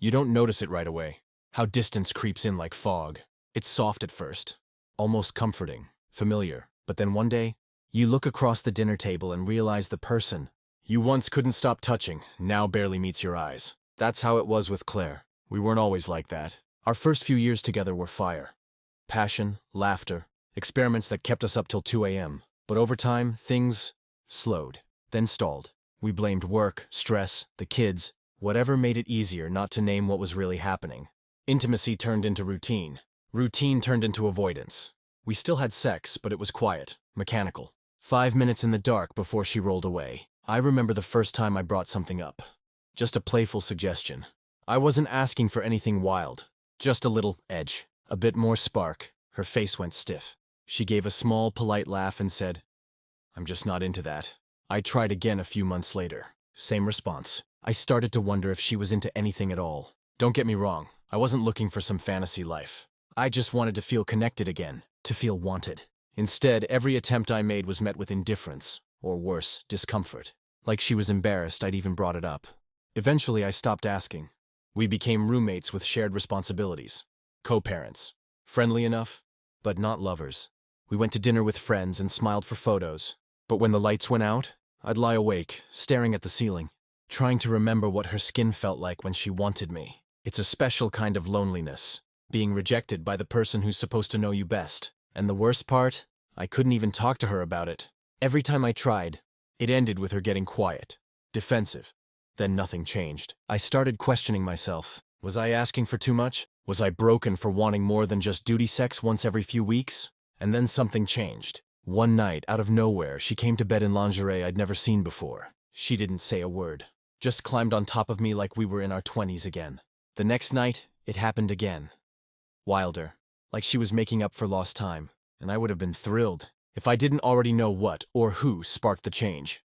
You don't notice it right away. How distance creeps in like fog. It's soft at first, almost comforting, familiar. But then one day, you look across the dinner table and realize the person you once couldn't stop touching now barely meets your eyes. That's how it was with Claire. We weren't always like that. Our first few years together were fire. Passion, laughter, experiments that kept us up till 2 a.m. But over time, things slowed, then stalled. We blamed work, stress, the kids, whatever made it easier not to name what was really happening. Intimacy turned into routine. Routine turned into avoidance. We still had sex, but it was quiet, mechanical. 5 minutes in the dark before she rolled away. I remember the first time I brought something up. Just a playful suggestion. I wasn't asking for anything wild. Just a little edge. A bit more spark. Her face went stiff. She gave a small, polite laugh and said, "I'm just not into that." I tried again a few months later. Same response. I started to wonder if she was into anything at all. Don't get me wrong. I wasn't looking for some fantasy life. I just wanted to feel connected again. To feel wanted. Instead, every attempt I made was met with indifference, or worse, discomfort. Like she was embarrassed I'd even brought it up. Eventually, I stopped asking. We became roommates with shared responsibilities. Co-parents. Friendly enough, but not lovers. We went to dinner with friends and smiled for photos. But when the lights went out, I'd lie awake, staring at the ceiling, trying to remember what her skin felt like when she wanted me. It's a special kind of loneliness, being rejected by the person who's supposed to know you best. And the worst part, I couldn't even talk to her about it. Every time I tried, it ended with her getting quiet, defensive. Then nothing changed. I started questioning myself. Was I asking for too much? Was I broken for wanting more than just duty sex once every few weeks? And then something changed. One night, out of nowhere, she came to bed in lingerie I'd never seen before. She didn't say a word. Just climbed on top of me like we were in our 20s again. The next night, it happened again. Wilder. Like she was making up for lost time. And I would have been thrilled if I didn't already know what or who sparked the change.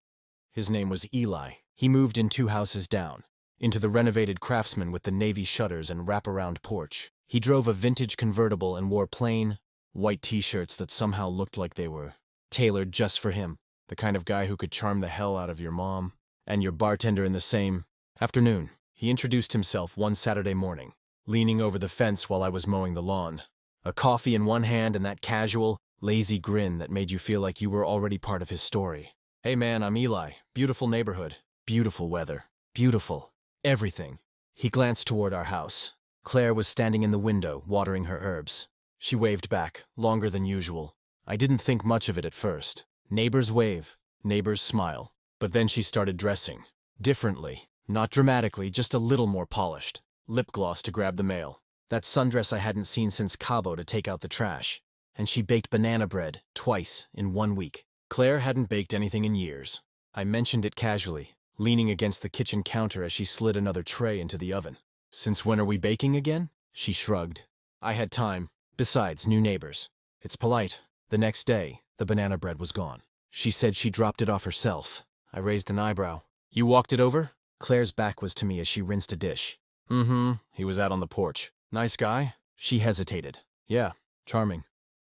His name was Eli. He moved in 2 houses down, into the renovated Craftsman with the navy shutters and wraparound porch. He drove a vintage convertible and wore plain, white t-shirts that somehow looked like they were tailored just for him. The kind of guy who could charm the hell out of your mom and your bartender in the same afternoon. He introduced himself one Saturday morning, leaning over the fence while I was mowing the lawn. A coffee in one hand and that casual, lazy grin that made you feel like you were already part of his story. "Hey man, I'm Eli. Beautiful neighborhood. Beautiful weather. Beautiful. Everything." He glanced toward our house. Claire was standing in the window, watering her herbs. She waved back, longer than usual. I didn't think much of it at first. Neighbors wave, neighbors smile. But then she started dressing. Differently. Not dramatically, just a little more polished. Lip gloss to grab the mail. That sundress I hadn't seen since Cabo to take out the trash. And she baked banana bread, twice, in 1 week. Claire hadn't baked anything in years. I mentioned it casually, leaning against the kitchen counter as she slid another tray into the oven. "Since when are we baking again?" She shrugged. I had time. Besides, new neighbors. It's polite. The next day, the banana bread was gone. She said she dropped it off herself. I raised an eyebrow. "You walked it over?" Claire's back was to me as she rinsed a dish. He was out on the porch. "Nice guy?" She hesitated. "Yeah, charming.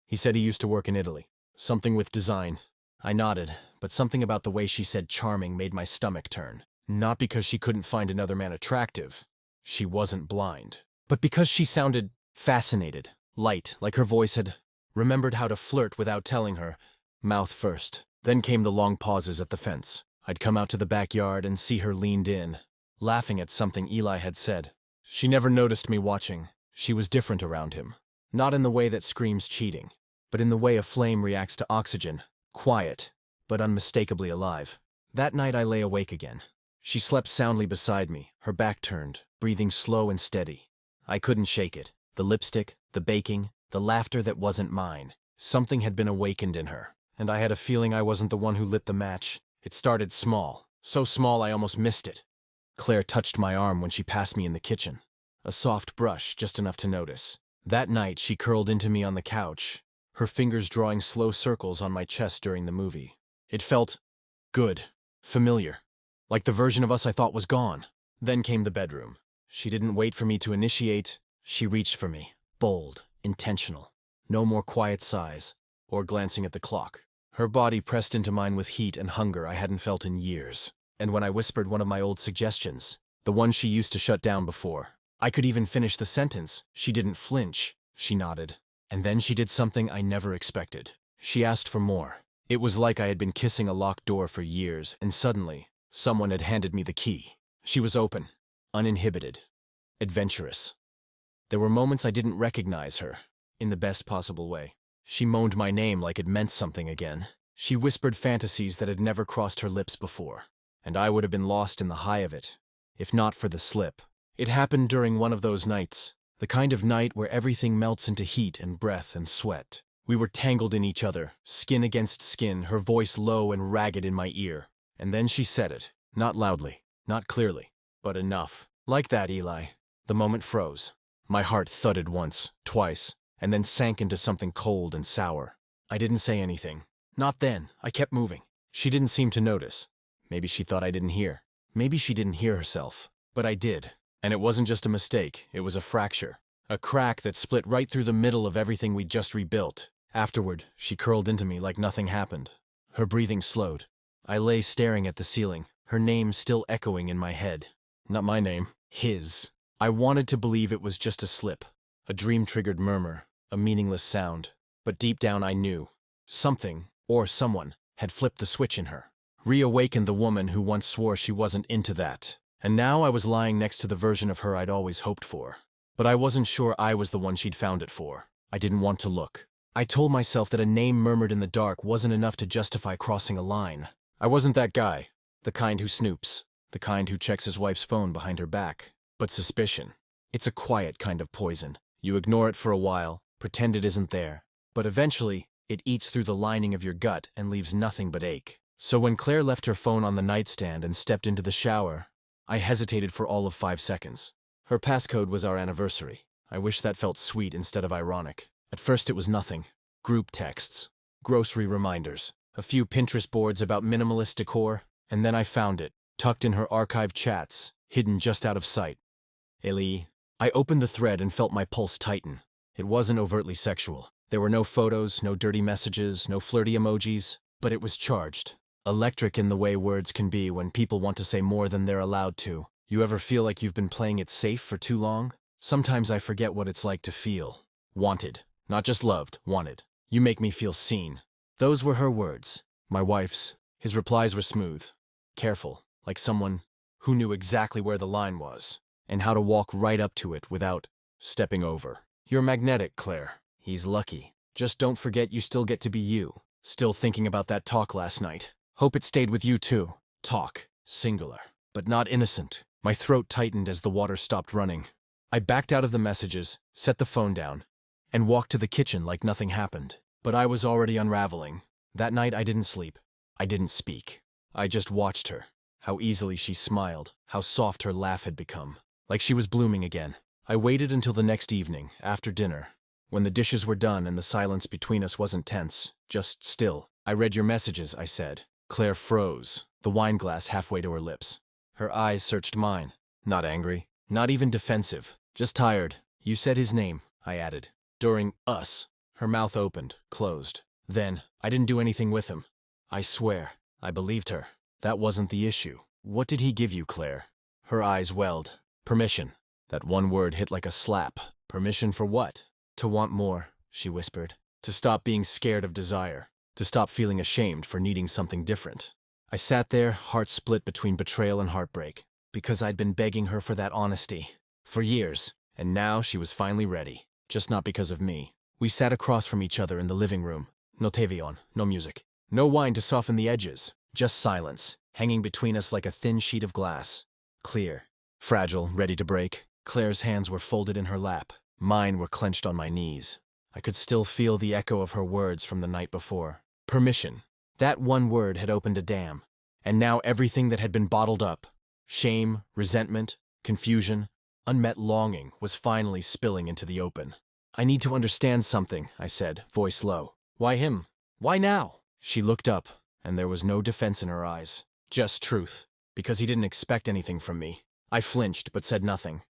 He said he used to work in Italy. Something with design." I nodded, but something about the way she said charming made my stomach turn. Not because she couldn't find another man attractive. She wasn't blind. But because she sounded fascinated, light, like her voice had remembered how to flirt without telling her, mouth first. Then came the long pauses at the fence. I'd come out to the backyard and see her leaned in, laughing at something Eli had said. She never noticed me watching. She was different around him. Not in the way that screams cheating, but in the way a flame reacts to oxygen. Quiet, but unmistakably alive. That night I lay awake again. She slept soundly beside me, her back turned, breathing slow and steady. I couldn't shake it. The lipstick, the baking, the laughter that wasn't mine. Something had been awakened in her, and I had a feeling I wasn't the one who lit the match. It started small, so small I almost missed it. Claire touched my arm when she passed me in the kitchen. A soft brush, just enough to notice. That night she curled into me on the couch, her fingers drawing slow circles on my chest during the movie. It felt good, familiar, like the version of us I thought was gone. Then came the bedroom. She didn't wait for me to initiate. She reached for me, bold, intentional. No more quiet sighs, or glancing at the clock. Her body pressed into mine with heat and hunger I hadn't felt in years. And when I whispered one of my old suggestions, the one she used to shut down before, I could even finish the sentence. She didn't flinch. She nodded. And then she did something I never expected. She asked for more. It was like I had been kissing a locked door for years, and suddenly, someone had handed me the key. She was open, uninhibited, adventurous. There were moments I didn't recognize her, in the best possible way. She moaned my name like it meant something again. She whispered fantasies that had never crossed her lips before, and I would have been lost in the high of it, if not for the slip. It happened during one of those nights, the kind of night where everything melts into heat and breath and sweat. We were tangled in each other, skin against skin, her voice low and ragged in my ear. And then she said it, not loudly, not clearly, but enough. Like that, Eli. The moment froze. My heart thudded once, twice, and then sank into something cold and sour. I didn't say anything. Not then. I kept moving. She didn't seem to notice. Maybe she thought I didn't hear. Maybe she didn't hear herself. But I did. And it wasn't just a mistake, it was a fracture. A crack that split right through the middle of everything we'd just rebuilt. Afterward, she curled into me like nothing happened. Her breathing slowed. I lay staring at the ceiling, her name still echoing in my head. Not my name, his. I wanted to believe it was just a slip, a dream-triggered murmur, a meaningless sound. But deep down I knew. Something, or someone, had flipped the switch in her. Reawakened the woman who once swore she wasn't into that. And now I was lying next to the version of her I'd always hoped for. But I wasn't sure I was the one she'd found it for. I didn't want to look. I told myself that a name murmured in the dark wasn't enough to justify crossing a line. I wasn't that guy, the kind who snoops, the kind who checks his wife's phone behind her back. But suspicion, it's a quiet kind of poison. You ignore it for a while, pretend it isn't there, but eventually, it eats through the lining of your gut and leaves nothing but ache. So when Claire left her phone on the nightstand and stepped into the shower, I hesitated for all of 5 seconds. Her passcode was our anniversary. I wish that felt sweet instead of ironic. At first it was nothing. Group texts, grocery reminders, a few Pinterest boards about minimalist decor, and then I found it, tucked in her archived chats, hidden just out of sight. Eli. I opened the thread and felt my pulse tighten. It wasn't overtly sexual. There were no photos, no dirty messages, no flirty emojis, but it was charged. Electric in the way words can be when people want to say more than they're allowed to. You ever feel like you've been playing it safe for too long? Sometimes I forget what it's like to feel wanted. Not just loved, wanted. You make me feel seen. Those were her words. My wife's. His replies were smooth. Careful, like someone who knew exactly where the line was, and how to walk right up to it without stepping over. You're magnetic, Claire. He's lucky. Just don't forget you still get to be you. Still thinking about that talk last night. Hope it stayed with you too. Talk. Singular. But not innocent. My throat tightened as the water stopped running. I backed out of the messages, set the phone down, and walked to the kitchen like nothing happened. But I was already unraveling. That night I didn't sleep. I didn't speak. I just watched her. How easily she smiled. How soft her laugh had become. Like she was blooming again. I waited until the next evening, after dinner. When the dishes were done and the silence between us wasn't tense, just still. I read your messages, I said. Claire froze, the wine glass halfway to her lips. Her eyes searched mine. Not angry. Not even defensive. Just tired. You said his name, I added. During us. Her mouth opened, closed. Then, I didn't do anything with him. I swear. I believed her. That wasn't the issue. What did he give you, Claire? Her eyes welled. Permission. That one word hit like a slap. Permission for what? To want more, she whispered. To stop being scared of desire. To stop feeling ashamed for needing something different. I sat there, heart split between betrayal and heartbreak. Because I'd been begging her for that honesty. For years. And now she was finally ready. Just not because of me. We sat across from each other in the living room. No TV on, no music. No wine to soften the edges. Just silence, hanging between us like a thin sheet of glass. Clear. Fragile, ready to break. Claire's hands were folded in her lap. Mine were clenched on my knees. I could still feel the echo of her words from the night before. Permission. That one word had opened a dam. And now everything that had been bottled up, shame, resentment, confusion, unmet longing, was finally spilling into the open. I need to understand something, I said, voice low. Why him? Why now? She looked up, and there was no defense in her eyes. Just truth. Because he didn't expect anything from me. I flinched, but said nothing.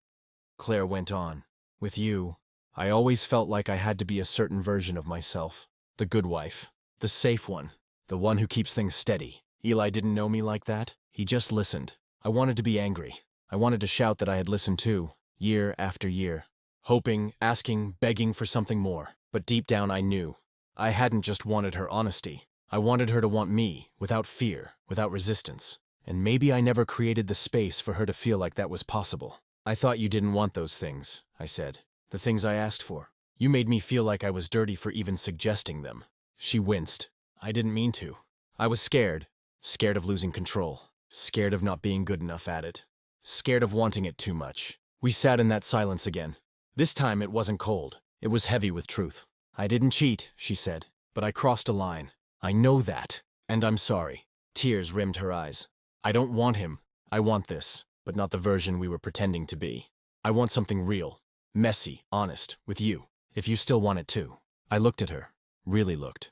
Claire went on. With you, I always felt like I had to be a certain version of myself. The good wife. The safe one. The one who keeps things steady. Eli didn't know me like that. He just listened. I wanted to be angry. I wanted to shout that I had listened too. year after year. Hoping, asking, begging for something more. But deep down I knew. I hadn't just wanted her honesty. I wanted her to want me, without fear, without resistance. And maybe I never created the space for her to feel like that was possible. I thought you didn't want those things, I said. The things I asked for. You made me feel like I was dirty for even suggesting them. She winced. I didn't mean to. I was scared. Scared of losing control. Scared of not being good enough at it. Scared of wanting it too much. We sat in that silence again. This time it wasn't cold. It was heavy with truth. I didn't cheat, she said, but I crossed a line. I know that, and I'm sorry. Tears rimmed her eyes. I don't want him. I want this, but not the version we were pretending to be. I want something real, messy, honest, with you, if you still want it too. I looked at her, really looked.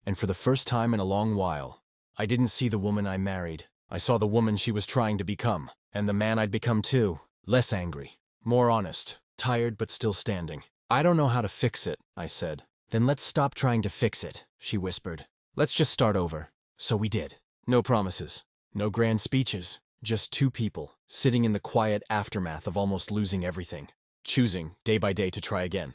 And for the first time in a long while, I didn't see the woman I married. I saw the woman she was trying to become, and the man I'd become too. Less angry, more honest, tired but still standing. I don't know how to fix it, I said. Then let's stop trying to fix it, she whispered. Let's just start over. So we did. No promises, no grand speeches, just two people, sitting in the quiet aftermath of almost losing everything, choosing, day by day, to try again.